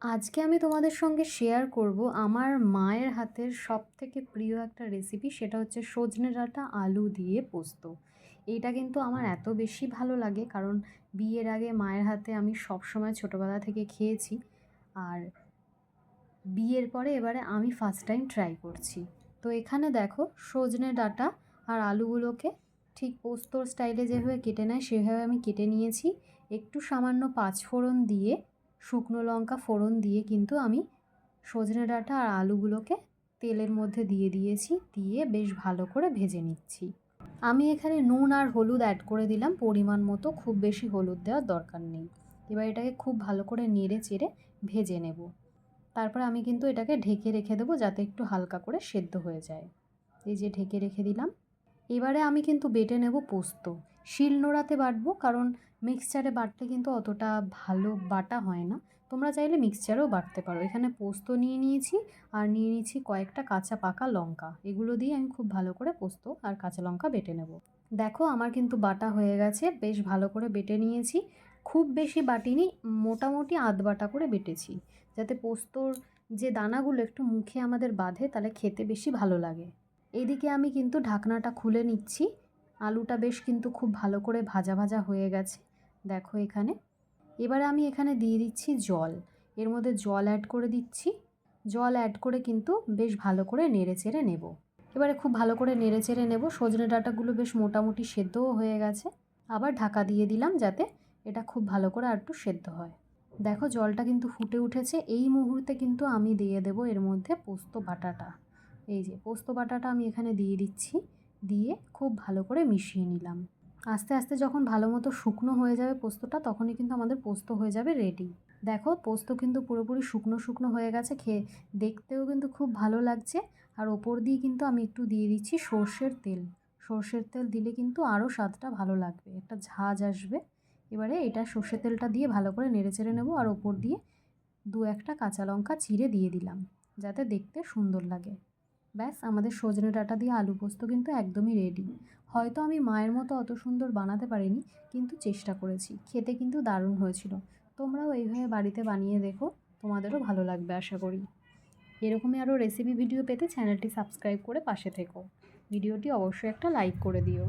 আজকে আমি তোমাদের সঙ্গে শেয়ার করব আমার মায়ের হাতের সবথেকে প্রিয় একটা রেসিপি, সেটা হচ্ছে সজনে ডাঁটা আলু দিয়ে পোস্ত। এইটা কিন্তু আমার এত বেশি ভালো লাগে, কারণ বিয়ের আগে মায়ের হাতে আমি সবসময় ছোটোবেলা থেকে খেয়েছি। আর বিয়ের পরে এবারে আমি ফার্স্ট টাইম ট্রাই করছি। তো এখানে দেখো, সজনে ডাঁটা আর আলুগুলোকে ঠিক পোস্তর স্টাইলে যেভাবে কেটে নেয় সেভাবে আমি কেটে নিয়েছি। একটু সামান্য পাঁচফোড়ন দিয়ে, শুকনো লঙ্কা ফোড়ন দিয়ে কিন্তু আমি সজনে ডাঁটা আর আলুগুলোকে তেলের মধ্যে দিয়ে দিয়েছি, দিয়ে বেশ ভালো করে ভেজে নিচ্ছি। আমি এখানে নুন আর হলুদ অ্যাড করে দিলাম পরিমাণ মতো, খুব বেশি হলুদ দেওয়ার দরকার নেই। এবার এটাকে খুব ভালো করে নেড়ে চেড়ে ভেজে নেব। তারপর আমি কিন্তু এটাকে ঢেকে রেখে দেবো যাতে একটু হালকা করে সেদ্ধ হয়ে যায়। এই যে ঢেকে রেখে দিলাম। এবারে আমি কিন্তু বেটে নেব পোস্ত। শিলনোড়াতে বাটবো, কারণ মিক্সচারে বাটলে কিন্তু অতটা ভালো বাটা হয় না। তোমরা চাইলে মিক্সচারেও বাটতে পারো। এখানে পোস্ত নিয়ে নিয়েছি আর নিয়ে নিয়েছি কয়েকটা কাঁচা পাকা লঙ্কা। এগুলো দিয়ে আমি খুব ভালো করে পোস্ত আর কাঁচা লঙ্কা বেটে নেব। দেখো, আমার কিন্তু বাটা হয়ে গেছে, বেশ ভালো করে বেটে নিয়েছি। খুব বেশি বাটিনি, মোটামুটি আধ বাটা করে বেটেছি, যাতে পোস্তর যে দানাগুলো একটু মুখে আমাদের বাঁধে, তাহলে খেতে বেশি ভালো লাগে। এদিকে আমি কিন্তু ঢাকনাটা খুলে নিচ্ছি। আলুটা বেশ কিন্তু খুব ভালো করে ভাজা ভাজা হয়ে গেছে, দেখো এখানে। এবারে আমি এখানে দিয়ে দিচ্ছি জল। এর মধ্যে জল অ্যাড করে দিচ্ছি। জল অ্যাড করে কিন্তু বেশ ভালো করে নেড়ে চেড়ে নেব। এবারে খুব ভালো করে নেড়ে চেড়ে নেব। সজনে ডাঁটাগুলো বেশ মোটামুটি সেদ্ধও হয়ে গেছে। আবার ঢাকা দিয়ে দিলাম যাতে এটা খুব ভালো করে আর একটু সেদ্ধ হয়। দেখো, জলটা কিন্তু ফুটে উঠেছে। এই মুহূর্তে কিন্তু আমি দিয়ে দেব এর মধ্যে পোস্ত বাটাটা। এই যে পোস্ত বাটাটা আমি এখানে দিয়ে দিচ্ছি, দিয়ে খুব ভালো করে মিশিয়ে নিলাম। আস্তে আস্তে যখন ভালো মতো শুকনো হয়ে যাবে পোস্তটা, তখনই কিন্তু আমাদের পোস্ত হয়ে যাবে রেডি। দেখো, পোস্ত কিন্তু পুরোপুরি শুকনো শুকনো হয়ে গেছে, খেয়ে দেখতেও কিন্তু খুব ভালো লাগছে। আর ওপর দিয়ে কিন্তু আমি একটু দিয়ে দিচ্ছি সর্ষের তেল। সর্ষের তেল দিলে কিন্তু আরও স্বাদটা ভালো লাগবে, একটা ঝাঁঝ আসবে। এবারে এটা সর্ষের তেলটা দিয়ে ভালো করে নেড়ে চেড়ে নেবো, আর ওপর দিয়ে দু একটা কাঁচা লঙ্কা চিড়ে দিয়ে দিলাম, যাতে দেখতে সুন্দর লাগে। ব্যাস, আমাদের সজনে ডাঁটা দিয়ে আলু পোস্ত কিন্তু একদমই রেডি। হয়তো আমি মায়ের মতো অত সুন্দর বানাতে পারিনি, কিন্তু চেষ্টা করেছি। খেতে কিন্তু দারুণ হয়েছিল। তোমরাও এইভাবে বাড়িতে বানিয়ে দেখো, তোমাদেরও ভালো লাগবে আশা করি। এরকমই আরও রেসিপি ভিডিও পেতে চ্যানেলটি সাবস্ক্রাইব করে পাশে থেকো। ভিডিওটি অবশ্যই একটা লাইক করে দিও।